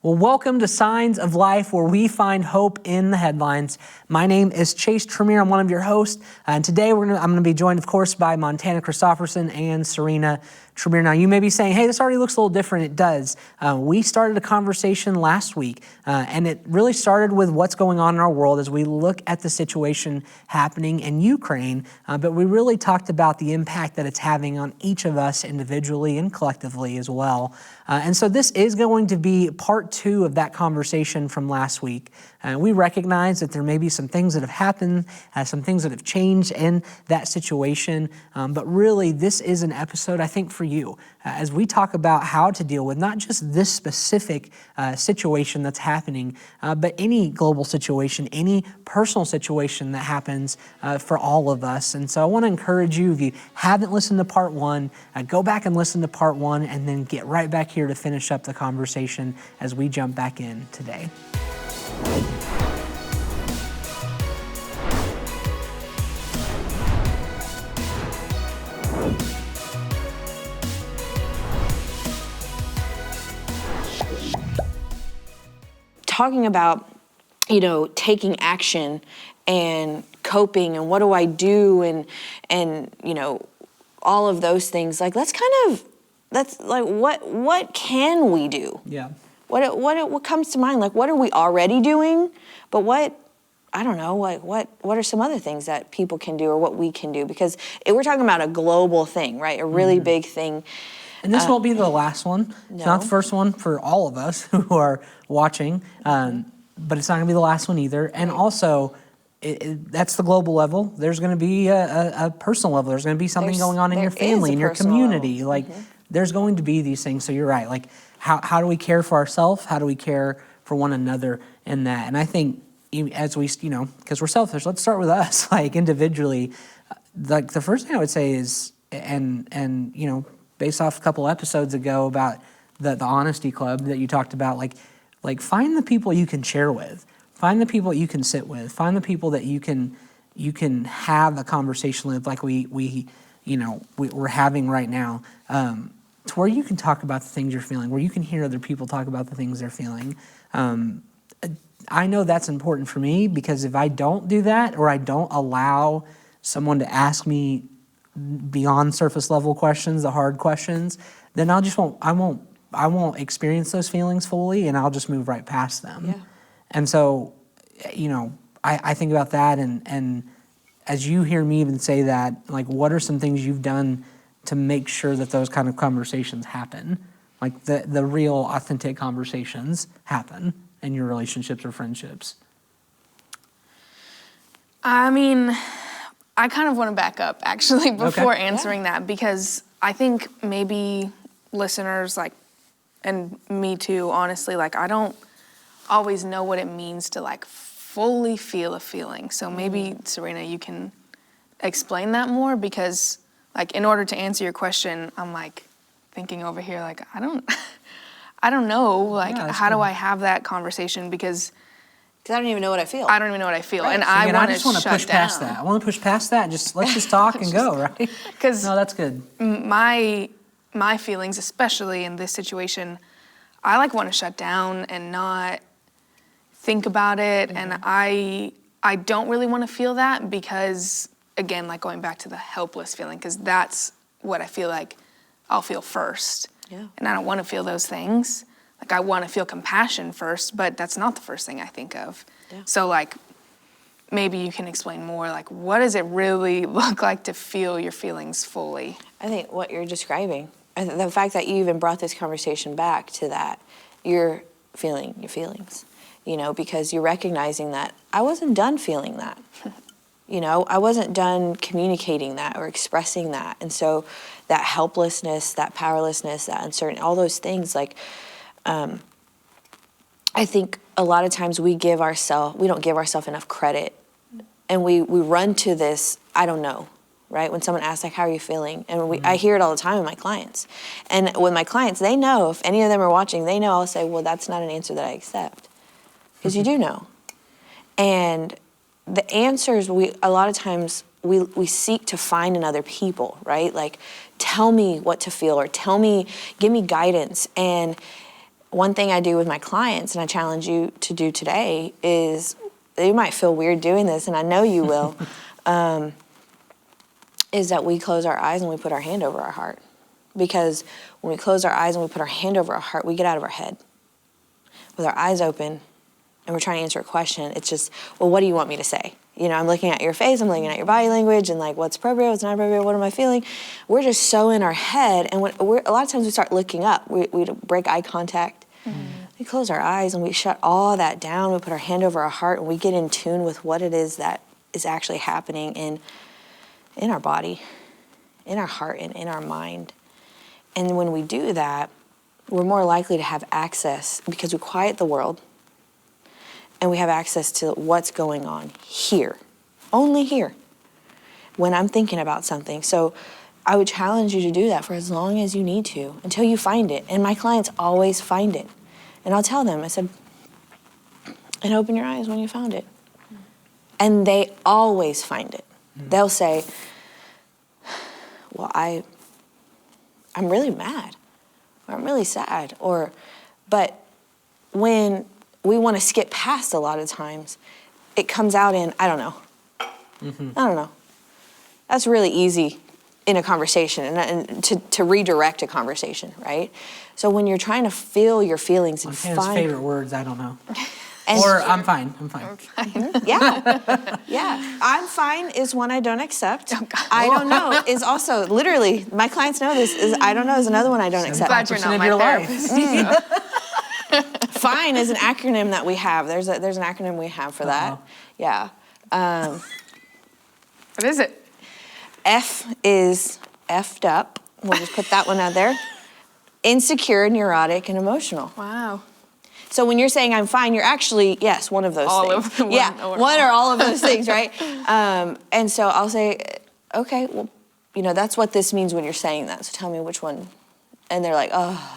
Well, welcome to Signs of Life, where we find hope in the headlines. My name is Chase Tremere. I'm one of your hosts, and today I'm going to be joined, of course, by Montana Christopherson and Serena Tremere. Now, you may be saying, hey, this already looks a little different. It does. We started a conversation last week, and it really started with what's going on in our world as we look at the situation happening in Ukraine, but we really talked about the impact that it's having on each of us individually and collectively as well. And so this is going to be part two of that conversation from last week. We recognize that there may be some things that have happened, some things that have changed in that situation, but really this is an episode, I think, for you as we talk about how to deal with not just this specific situation that's happening, but any global situation, any personal situation that happens for all of us. And so I want to encourage you, if you haven't listened to part one, go back and listen to part one and then get right back here to finish up the conversation as we jump back in today. Talking about, taking action and coping and what do I do and all of those things. Like, what can we do? Yeah. What comes to mind? Like, what are we already doing? But what are some other things that people can do or what we can do? Because we're talking about a global thing, right? A really big thing. And this won't be the last one. It's not the first one for all of us who are watching, but it's not going to be the last one either. And also, that's the global level. There's going to be a personal level. There's going to be something going on in your family, in your community. Like, there's going to be these things. So you're right. Like, how do we care for ourselves? How do we care for one another in that? And I think as we, because we're selfish, let's start with us, like individually. Like, the first thing I would say is, and based off a couple episodes ago about the Honesty Club that you talked about, like find the people you can share with, find the people you can sit with, find the people that you can have a conversation with, like we're having right now, to where you can talk about the things you're feeling, where you can hear other people talk about the things they're feeling. I know that's important for me, because if I don't do that, or I don't allow someone to ask me beyond surface level questions, the hard questions, then I won't experience those feelings fully, and I'll just move right past them. Yeah. And so, I think about that, and as you hear me even say that, like, what are some things you've done to make sure that those kind of conversations happen? Like the real authentic conversations happen in your relationships or friendships? I mean, I kind of want to back up, actually, before answering that, because I think maybe listeners, and me too, honestly, I don't always know what it means to, fully feel a feeling. So maybe, Serena, you can explain that more, because, in order to answer your question, I'm, thinking over here, I don't know, how do I have that conversation, because I don't even know what I feel. I don't even know what I feel, right. and I want to push past that. I want to push past that. Let's just talk and go, right? Because no, that's good. My feelings, especially in this situation, I want to shut down and not think about it, and I don't really want to feel that, because again, going back to the helpless feeling, because that's what I feel like I'll feel first. Yeah. And I don't want to feel those things. I want to feel compassion first, but that's not the first thing I think of. Yeah. So, maybe you can explain more, what does it really look like to feel your feelings fully? I think what you're describing, the fact that you even brought this conversation back to that, you're feeling your feelings, because you're recognizing that I wasn't done feeling that. I wasn't done communicating that or expressing that. And so that helplessness, that powerlessness, that uncertainty, all those things, I think a lot of times we don't give ourselves enough credit. And we run to this, I don't know, right? When someone asks, how are you feeling? And I hear it all the time with my clients. And with my clients, they know, if any of them are watching, they know I'll say, well, that's not an answer that I accept. Because you do know. And the answers, a lot of times we seek to find in other people, right? Tell me what to feel, or give me guidance. And one thing I do with my clients, and I challenge you to do today, is you might feel weird doing this, and I know you will, is that we close our eyes and we put our hand over our heart. Because when we close our eyes and we put our hand over our heart, we get out of our head. With our eyes open and we're trying to answer a question, it's just, well, what do you want me to say? You know, I'm looking at your face, I'm looking at your body language, and like, what's appropriate, what's not appropriate, what am I feeling? We're just so in our head, and a lot of times we start looking up. We break eye contact. We close our eyes and we shut all that down. We put our hand over our heart and we get in tune with what it is that is actually happening in our body, in our heart, and in our mind. And when we do that, we're more likely to have access, because we quiet the world and we have access to what's going on here, only here, when I'm thinking about something. So I would challenge you to do that for as long as you need to, until you find it. And my clients always find it. And I'll tell them, I said, and open your eyes when you found it. And they always find it. They'll say, well, I'm really mad, or I'm really sad, but when we want to skip past a lot of times, it comes out in, I don't know. I don't know. That's really easy in a conversation, and to redirect a conversation, right? So when you're trying to feel your feelings and Hannah's find... favorite words, I don't know. And Or I'm fine. Yeah, I'm fine is one I don't accept. I don't know is also, literally, my clients know this, is I don't know is another one I don't accept. Glad you're not of my your therapist. Fine is an acronym that we have. There's an acronym we have for that. Yeah. What is it? F is effed up. We'll just put that one out there. Insecure, neurotic, and emotional. Wow. So when you're saying I'm fine, you're actually, yes, one of those All things. of them. One or all of those things, right? And so I'll say, okay, well, you know, that's what this means when you're saying that. So tell me which one. And they're like, oh.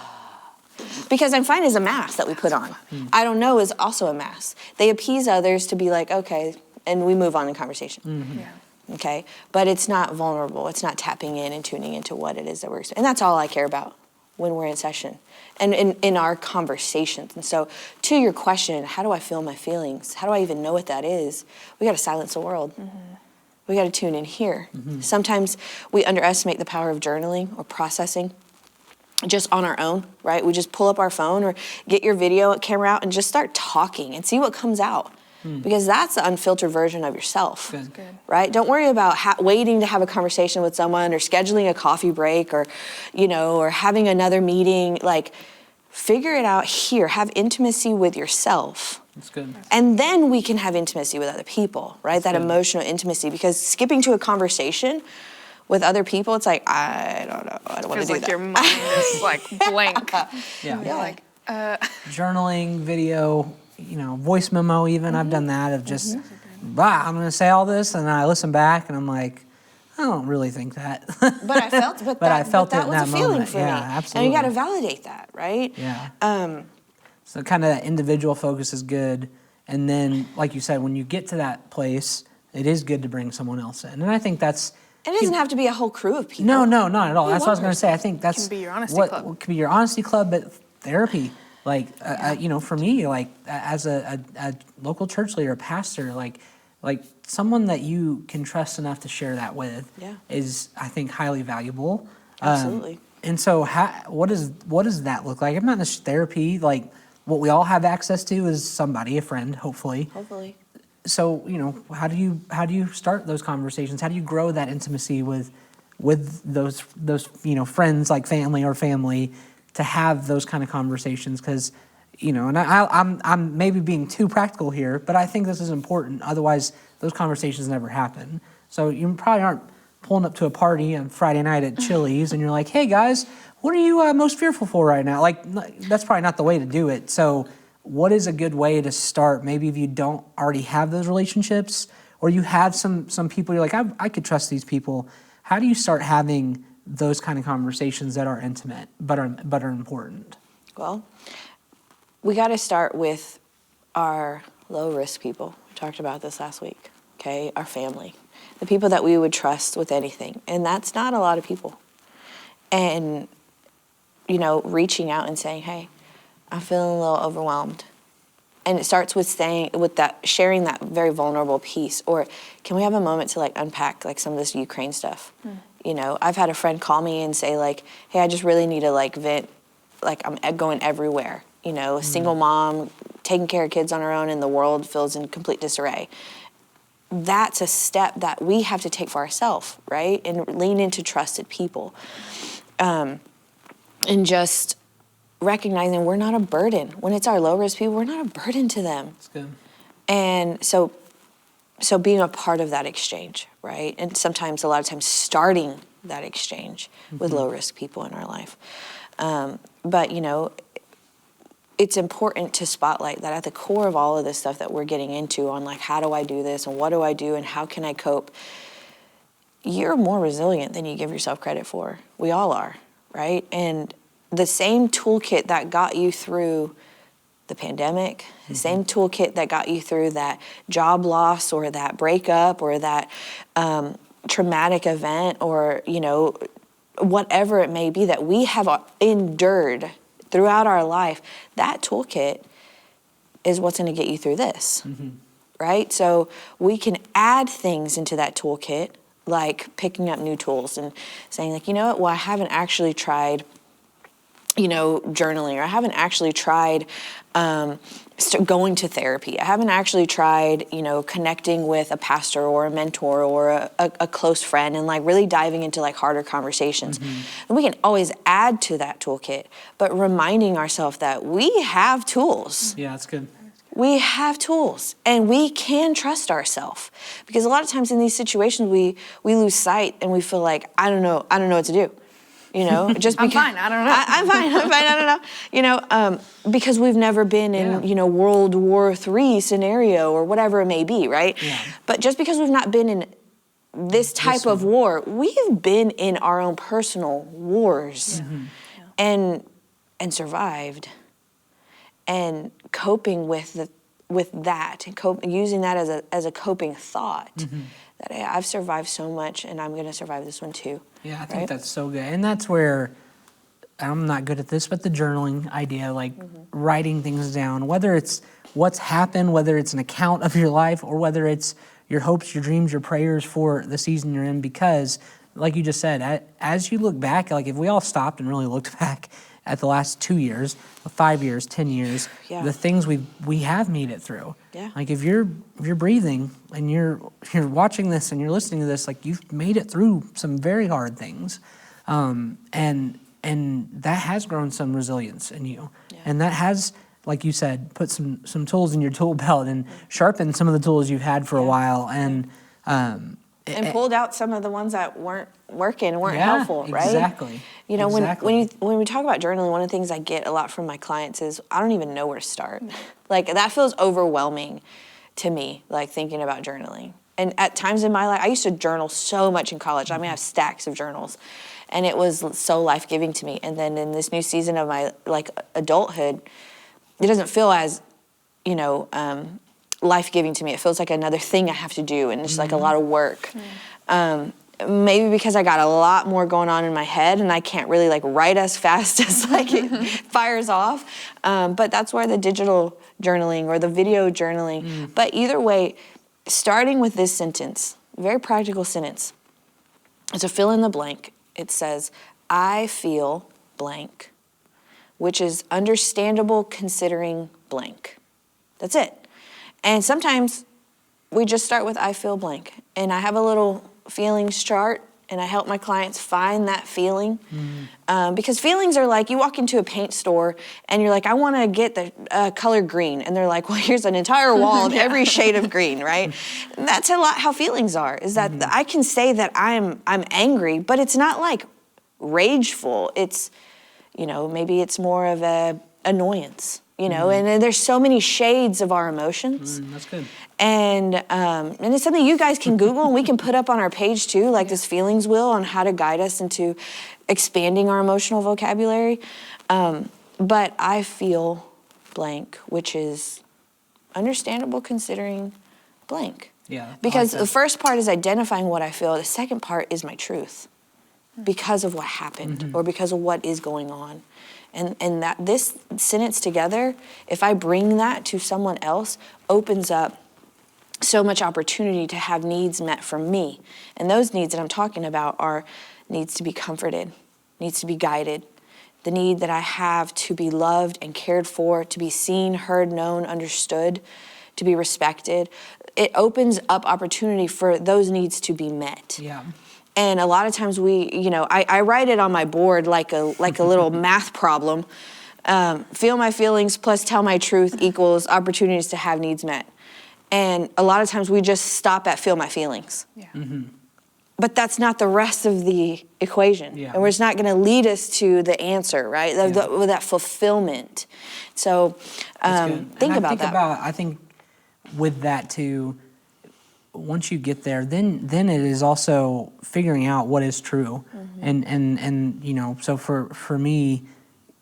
Because I'm fine is a mask that we put on. I don't know is also a mask. They appease others to be like, okay, and we move on in conversation. Yeah. Okay? But it's not vulnerable. It's not tapping in and tuning into what it is that we're experiencing. And that's all I care about when we're in session and in our conversations. And so to your question, how do I feel my feelings? How do I even know what that is? We got to silence the world. We got to tune in here. Sometimes we underestimate the power of journaling or processing just on our own, right? We just pull up our phone or get your video camera out and just start talking and see what comes out. Because that's the unfiltered version of yourself, Good. right? Don't worry about waiting to have a conversation with someone or scheduling a coffee break or, you know, or having another meeting. Like, figure it out here. Have intimacy with yourself. That's good. And then we can have intimacy with other people, right? That good. emotional intimacy. Because skipping to a conversation with other people, it's like, I don't know. I don't want to Feels do like that. your mind is like blank. Yeah. Yeah. Like, Journaling, video, you know, voice memo even. I've done that of just, I'm going to say all this, and then I listen back and I'm like, I don't really think that. But I felt, I felt that it in was that a feeling moment. for Yeah, me. absolutely. And you got to validate that, right? Yeah. So kind of that individual focus is good. And then, like you said, when you get to that place, it is good to bring someone else in. And I think that's... It doesn't have to be a whole crew of people. No, not at all. Be That's what I was one going to say. I think that's Can be your honesty what club. could be your honesty club, but therapy. Like, you know, for me, like as a local church leader, a pastor, like someone that you can trust enough to share that with is, I think, highly valuable. Absolutely. And so, what does that look like? I'm not just therapy. Like, what we all have access to is somebody, a friend, hopefully. Hopefully. So, you know, how do you start those conversations? How do you grow that intimacy with those you know, friends, like family or family, to have those kind of conversations? Because, you know, and I'm maybe being too practical here, but I think this is important. Otherwise, those conversations never happen. So you probably aren't pulling up to a party on Friday night at Chili's and you're like, hey guys, what are you most fearful for right now? Like, that's probably not the way to do it. So what is a good way to start? Maybe if you don't already have those relationships, or you have some people you're like, I could trust these people. How do you start having those kind of conversations that are intimate but are important? Well, we got to start with our low risk people. We talked about this last week. Okay, our family, the people that we would trust with anything, and that's not a lot of people. And you know, reaching out and saying, hey, I'm feeling a little overwhelmed. And it starts with sharing that very vulnerable piece. Or can we have a moment to like unpack like some of this Ukraine stuff? You know, I've had a friend call me and say like, hey, I just really need to like vent. Like I'm going everywhere. You know, a single mom taking care of kids on her own and the world feels in complete disarray. That's a step that we have to take for ourselves, right? And lean into trusted people. And just recognizing we're not a burden. When it's our low-risk people, we're not a burden to them. That's good. And so being a part of that exchange, right? And sometimes, a lot of times, starting that exchange with low-risk people in our life. But, you know, it's important to spotlight that at the core of all of this stuff that we're getting into on, like, how do I do this and what do I do and how can I cope? You're more resilient than you give yourself credit for. We all are, right? And the same toolkit that got you through the pandemic, the same toolkit that got you through that job loss or that breakup or that traumatic event or, you know, whatever it may be that we have endured throughout our life, that toolkit is what's going to get you through this, right? So we can add things into that toolkit, like picking up new tools and saying like, you know what, well, I haven't actually tried, you know, journaling, or I haven't actually tried going to therapy. I haven't actually tried, you know, connecting with a pastor or a mentor or a close friend and like really diving into like harder conversations. And we can always add to that toolkit, but reminding ourselves that we have tools. Yeah, that's good. We have tools and we can trust ourselves, because a lot of times in these situations we lose sight and we feel like, I don't know what to do. You know, just because I'm fine, I don't know. I'm fine, I don't know. You know, because we've never been in, you know, World War III scenario or whatever it may be, right? Yeah. But just because we've not been in this type of war, we've been in our own personal wars and survived and coping with that and using that as a coping thought. That hey, I've survived so much and I'm going to survive this one too. Yeah, I think that's so good. And that's where, I'm not good at this, but the journaling idea, like writing things down, whether it's what's happened, whether it's an account of your life, or whether it's your hopes, your dreams, your prayers for the season you're in. Because, like you just said, as you look back, like if we all stopped and really looked back at the last 2 years, 5 years, 10 years, the things we have made it through. Yeah. Like if you're breathing and you're watching this and you're listening to this, like you've made it through some very hard things, and that has grown some resilience in you, and that has, like you said, put some tools in your tool belt and sharpened some of the tools you've had for a while, and pulled out some of the ones that weren't working, weren't helpful, right? Exactly. You know, when we talk about journaling, one of the things I get a lot from my clients is I don't even know where to start. Like that feels overwhelming to me, like thinking about journaling. And at times in my life, I used to journal so much in college. I mean, I have stacks of journals, and it was so life-giving to me. And then in this new season of my like adulthood, it doesn't feel as, you know, life-giving to me. It feels like another thing I have to do, and it's like a lot of work. Maybe because I got a lot more going on in my head and I can't really like write as fast as like it fires off. But that's where the digital journaling or the video journaling. But either way, starting with this sentence, very practical sentence. It's a fill in the blank. It says, I feel blank, which is understandable considering blank. That's it. And sometimes we just start with I feel blank. And I have a little feelings chart, and I help my clients find that feeling. Because feelings are like, you walk into a paint store and you're like, I want to get the color green. And they're like, well, here's an entire wall of every shade of green, right? And that's a lot how feelings are, is that I can say that I'm angry, but it's not like rageful. It's, you know, maybe it's more of a annoyance. You know, and there's so many shades of our emotions. That's good. And it's something you guys can Google and we can put up on our page too, like this feelings wheel on how to guide us into expanding our emotional vocabulary. But I feel blank, which is understandable considering blank. Yeah. Because the first part is identifying what I feel. The second part is my truth. because of what happened or because of what is going on. And that this sentence together, if I bring that to someone else, opens up so much opportunity to have needs met from me. And those needs that I'm talking about are needs to be comforted, needs to be guided, the need that I have to be loved and cared for, to be seen, heard, known, understood, to be respected. It opens up opportunity for those needs to be met. Yeah. And a lot of times I write it on my board like a little math problem. Feel my feelings plus tell my truth equals opportunities to have needs met. And a lot of times we just stop at feel my feelings. Yeah. But that's not the rest of the equation. Yeah. And it's not going to lead us to the answer, right? That fulfillment. So think about that. I think with that too, once you get there, then it is also figuring out what is true. And so for me,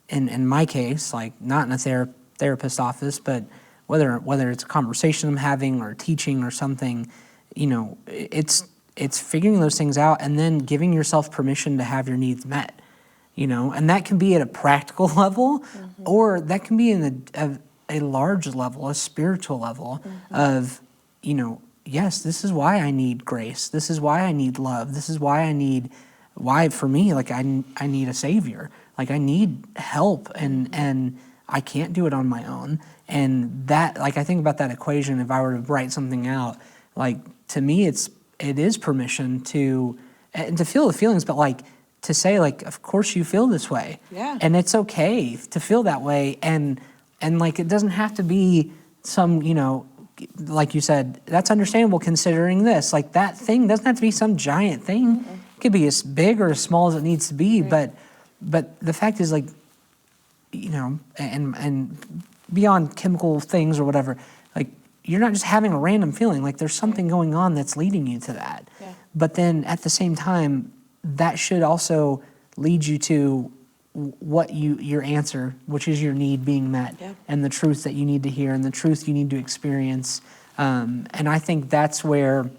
in my case, like not in a therapist office, but whether it's a conversation I'm having or teaching or something, it's figuring those things out and then giving yourself permission to have your needs met, and that can be at a practical level, or that can be in a large level, a spiritual level of, yes, this is why I need grace. This is why I need love. This is why for me, like I need a savior. Like I need help and I can't do it on my own. And that, like I think about that equation, if I were to write something out, like to me it is permission to feel the feelings, but like to say like, of course you feel this way. Yeah. And it's okay to feel that way. And like it doesn't have to be some, like you said, that's understandable considering this. Like that thing doesn't have to be some giant thing. It could be as big or as small as it needs to be. Right. But the fact is, like, and beyond chemical things or whatever, like you're not just having a random feeling. Like there's something going on that's leading you to that. Yeah. But then at the same time, that should also lead you to what your answer, which is your need being met, and the truth that you need to hear and the truth you need to experience. And I think that's where,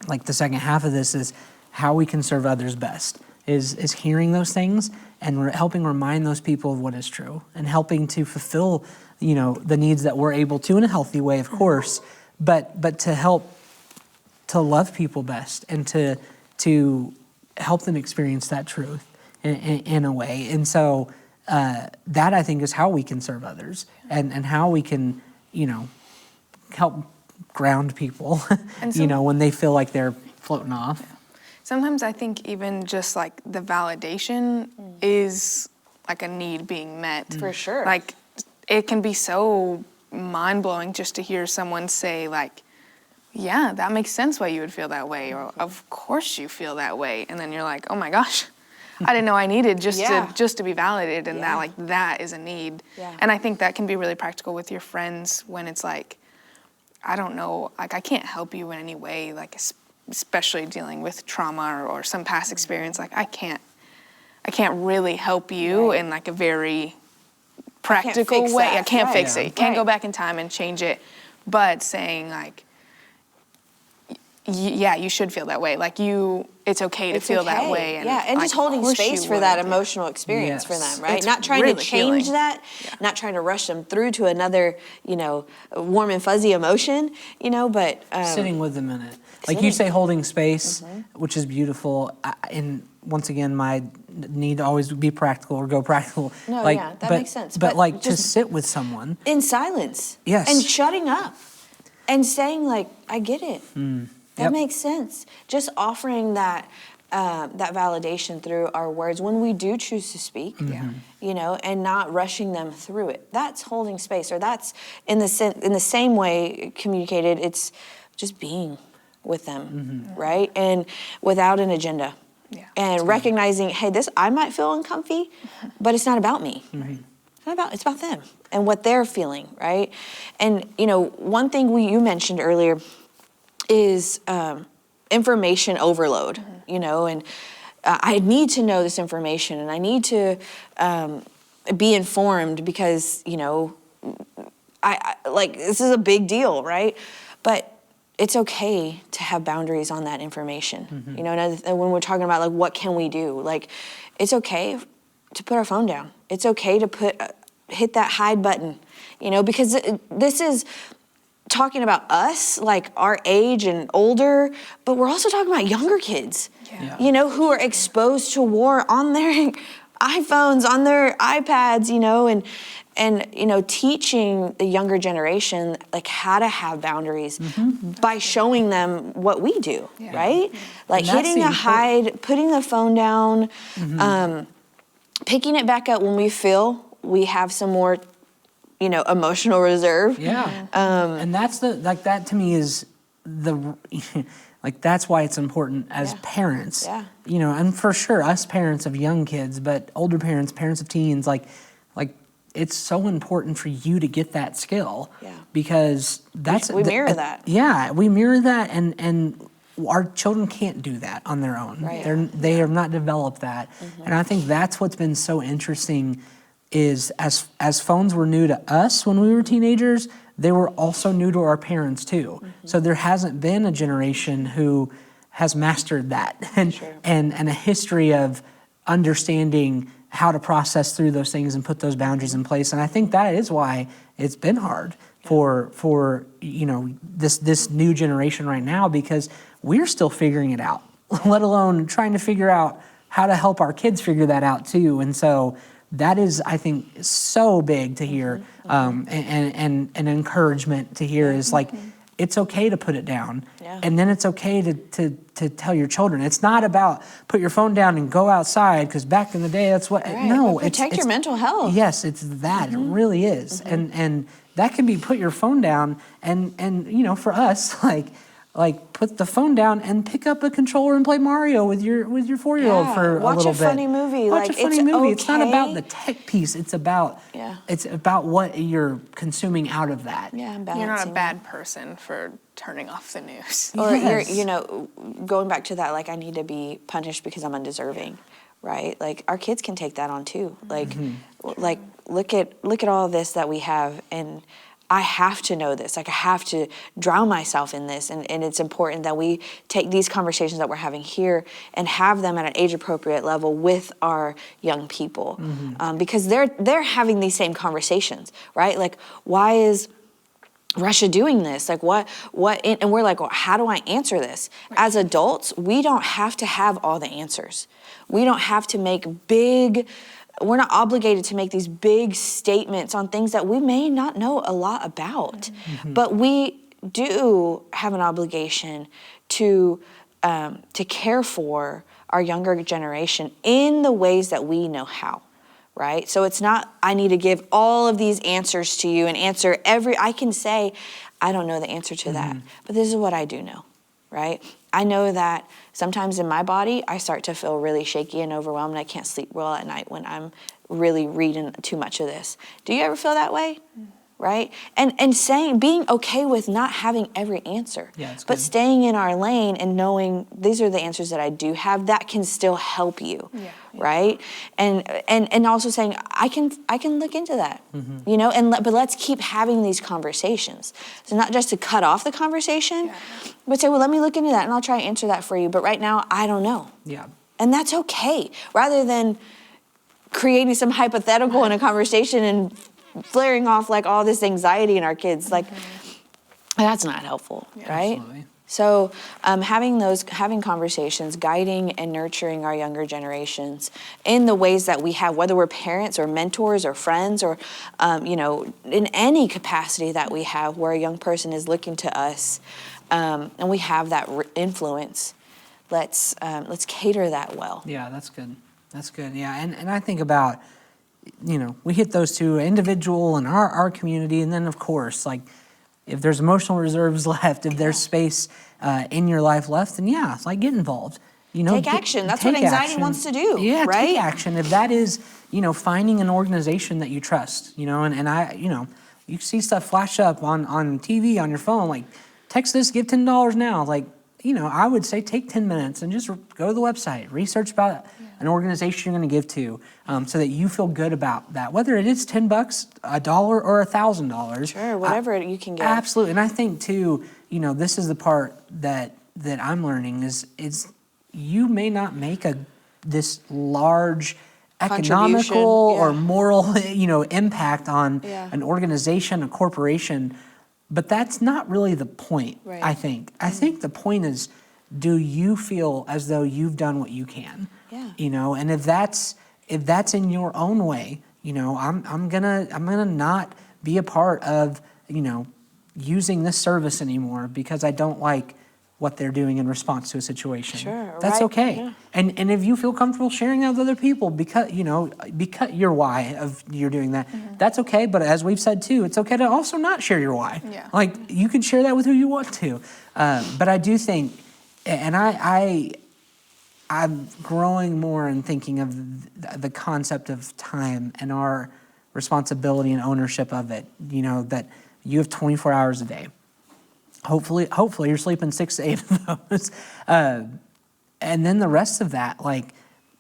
like the second half of this is how we can serve others best, is hearing those things and helping remind those people of what is true and helping to fulfill, the needs that we're able to in a healthy way, of course, but to help to love people best and to help them experience that truth in a way. And so that I think is how we can serve others and how we can, help ground people, when they feel like they're floating off. Yeah. Sometimes I think even just like the validation is like a need being met. For sure. Like it can be so mind-blowing just to hear someone say like, yeah, that makes sense why you would feel that way, or of course you feel that way. And then you're like, oh my gosh, I didn't know I needed just to be validated, and that is a need. Yeah. And I think that can be really practical with your friends when it's like, I don't know, like I can't help you in any way, like especially dealing with trauma or some past experience. Like I can't really help you in like a very practical way. I can't fix it. Can't go back in time and change it. But saying like, you should feel that way. Like it's okay to feel that way. And just holding space for that emotional experience for them, right? It's not trying really to change healing. that, not trying to rush them through to another, warm and fuzzy emotion, but sitting with them in it. Like you say, holding space, which is beautiful. And once again, my need to always be practical or go practical. No, that makes sense. But like to sit with someone. In silence. Yes. And shutting up. And saying like, I get it. That makes sense. Just offering that validation through our words when we do choose to speak, and not rushing them through it. That's holding space, or that's in the same way communicated. It's just being with them, right? And without an agenda. Yeah. And recognizing, hey, I might feel uncomfy, but it's not about me. It's about them and what they're feeling, right? And one thing you mentioned earlier is information overload, and I need to know this information and I need to be informed because, I like, this is a big deal, right? But it's okay to have boundaries on that information. You know, and when we're talking about like what can we do, like it's okay to put our phone down. It's okay to hit that hide button, you know, because this is talking about us, like our age and older, but we're also talking about younger kids, you know, who are exposed to war on their iPhones, on their iPads, you know, and you know, teaching the younger generation like how to have boundaries by showing them what we do, right? Like hitting a hide, putting the phone down, picking it back up when we feel we have some more, you know, emotional reserve. And that's that to me is like that's why it's important as parents. You know, and for sure us parents of young kids, but older parents, parents of teens, like it's so important for you to get that skill. Because that's we mirror that. Yeah, we mirror that, and our children can't do that on their own. They have not developed that. And I think that's what's been so interesting is as phones were new to us when we were teenagers, they were also new to our parents too. So there hasn't been a generation who has mastered that and a history of understanding how to process through those things and put those boundaries in place. And I think that is why it's been hard for you know this new generation right now, because we're still figuring it out, let alone trying to figure out how to help our kids figure that out too. And so that is, I think, so big to hear, and an encouragement to hear is like, it's okay to put it down, and then it's okay to tell your children. It's not about put your phone down and go outside, because back in the day, that's what. No, protect your mental health. Yes, it's that. It really is, and that can be put your phone down, and you know, for us, like put the phone down and pick up a controller and play Mario with your 4-year-old for a little bit. Watch a funny movie. Watch a funny movie. Okay. It's not about the tech piece. It's about what you're consuming out of that. You're not a bad person for turning off the news. Or you're, you know, going back to that, like I need to be punished because I'm undeserving, right? Like our kids can take that on too. Like, like look at all this that we have, and I have to know this. Like I have to drown myself in this, and it's important that we take these conversations that we're having here and have them at an age-appropriate level with our young people, because they're having these same conversations, right? Like, why is Russia doing this? Like what? And we're like, well, how do I answer this? As adults, we don't have to have all the answers. We don't have to make we're not obligated to make these big statements on things that we may not know a lot about. But we do have an obligation to care for our younger generation in the ways that we know how, right? So it's not, I need to give all of these answers to you and answer I can say, I don't know the answer to that, but this is what I do know, right? I know that sometimes in my body, I start to feel really shaky and overwhelmed, and I can't sleep well at night when I'm really reading too much of this. Do you ever feel that way? Right? And being okay with not having every answer, but staying in our lane and knowing these are the answers that I do have, that can still help you, right? And also saying, I can look into that, you know, but let's keep having these conversations. So not just to cut off the conversation, but say, well, let me look into that and I'll try and answer that for you. But right now, I don't know. And that's okay. Rather than creating some hypothetical in a conversation and flaring off like all this anxiety in our kids, like that's not helpful, right? Absolutely. So having conversations, guiding and nurturing our younger generations in the ways that we have, whether we're parents or mentors or friends or, you know, in any capacity that we have where a young person is looking to us, and we have that influence, let's cater that well. Yeah, that's good. That's good. Yeah, and I think about, you know, we hit those two, individual and our community, and then of course, like if there's emotional reserves left, if there's space in your life left, then it's like get involved. You know, take action. That's what anxiety wants to do. Yeah, right? Take action. If that is, you know, finding an organization that you trust, you know, and I, you know, you see stuff flash up on TV, on your phone, like text this, give $10 now. Like, you know, I would say take 10 minutes and just go to the website, research about an organization you're going to give to, so that you feel good about that, whether it is $10, $1, or $1,000. Sure, whatever you can get. Absolutely, and I think too, this is the part that I'm learning is you may not make this large economical or moral, impact on an organization, a corporation, but that's not really the point. Right. I think. I think the point is, do you feel as though you've done what you can? Yeah. And if that's in your own way, I'm gonna not be a part of, using this service anymore because I don't like what they're doing in response to a situation. Sure, that's right, okay. yeah. And if you feel comfortable sharing that with other people because your why of you're doing that, that's okay. But as we've said too, it's okay to also not share your why. Yeah. Like you can share that with who you want to. But I do think, and I'm growing more and thinking of the concept of time and our responsibility and ownership of it. That you have 24 hours a day. Hopefully you're sleeping 6 to 8 of those. And then the rest of that,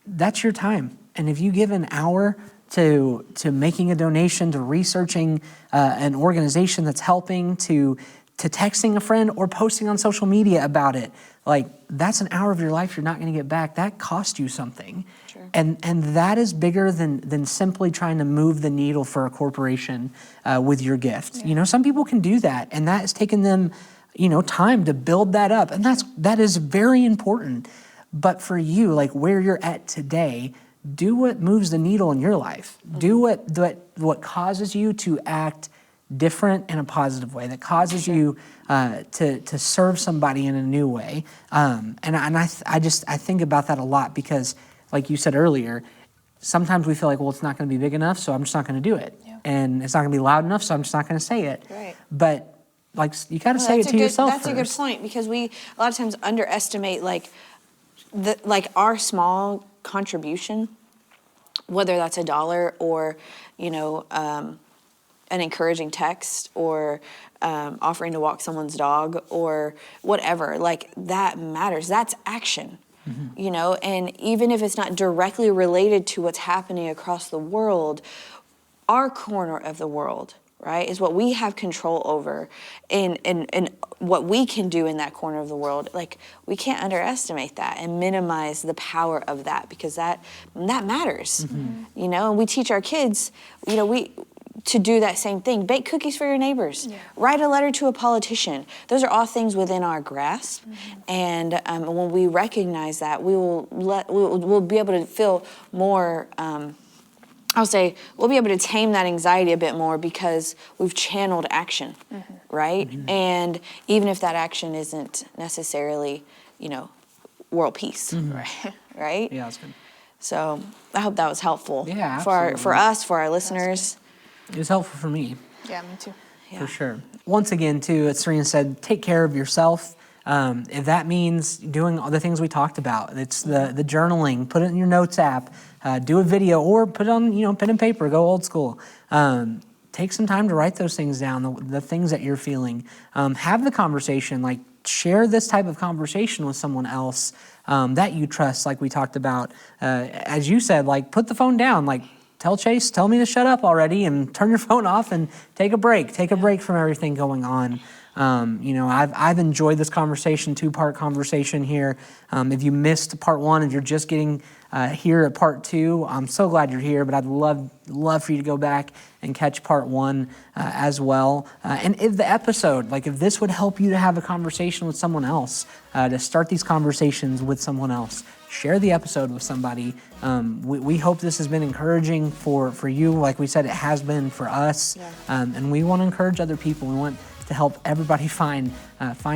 that's your time. And if you give an hour to making a donation, to researching an organization that's helping, to texting a friend or posting on social media about it, that's an hour of your life you're not going to get back. That cost you something. Sure. And that is bigger than simply trying to move the needle for a corporation with your gift. Yeah. Some people can do that, and that has taken them time to build that up, and that is very important. But for you, where you're at today, do what moves the needle in your life. Do what causes you to act different in a positive way, that causes you to serve somebody in a new way. And I think about that a lot because, like you said earlier, sometimes we feel like, well, it's not going to be big enough, so I'm just not going to do it. Yeah. And it's not going to be loud enough, so I'm just not going to say it. Right. But you got to say it to yourself That's first. a good point because we a lot of times underestimate our small contribution, whether that's $1 or an encouraging text or offering to walk someone's dog or whatever. That matters. That's action. And even if it's not directly related to what's happening across the world, our corner of the world, right, is what we have control over and what we can do in that corner of the world. We can't underestimate that and minimize the power of that because that matters. And we teach our kids, to do that same thing. Bake cookies for your neighbors. Yeah. Write a letter to a politician. Those are all things within our grasp. And when we recognize that, we'll be able to feel more. We'll be able to tame that anxiety a bit more because we've channeled action, right? And even if that action isn't necessarily, world peace, right? Yeah, that's good. So I hope that was helpful. Yeah, for us, for our listeners. It was helpful for me. Yeah, me too. Yeah. For sure. Once again, too, as Serena said, take care of yourself. If that means doing all the things we talked about, it's the journaling, put it in your notes app, do a video, or put it on pen and paper, go old school. Take some time to write those things down, the things that you're feeling. Have the conversation, share this type of conversation with someone else that you trust, like we talked about. As you said, put the phone down, tell Chase, tell me to shut up already and turn your phone off and take a break. Take a break from everything going on. I've enjoyed this conversation, 2-part conversation here. If you missed part 1, if you're just getting here at part 2, I'm so glad you're here, but I'd love for you to go back and catch part 1 as well. And if the episode, if this would help you to have a conversation with someone else, to start these conversations with someone else, share the episode with somebody. We hope this has been encouraging for you. Like we said, it has been for us. Yeah. And we want to encourage other people. We want to help everybody find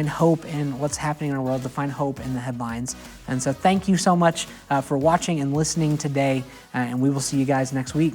hope in what's happening in our world, to find hope in the headlines. And so thank you so much for watching and listening today, and we will see you guys next week.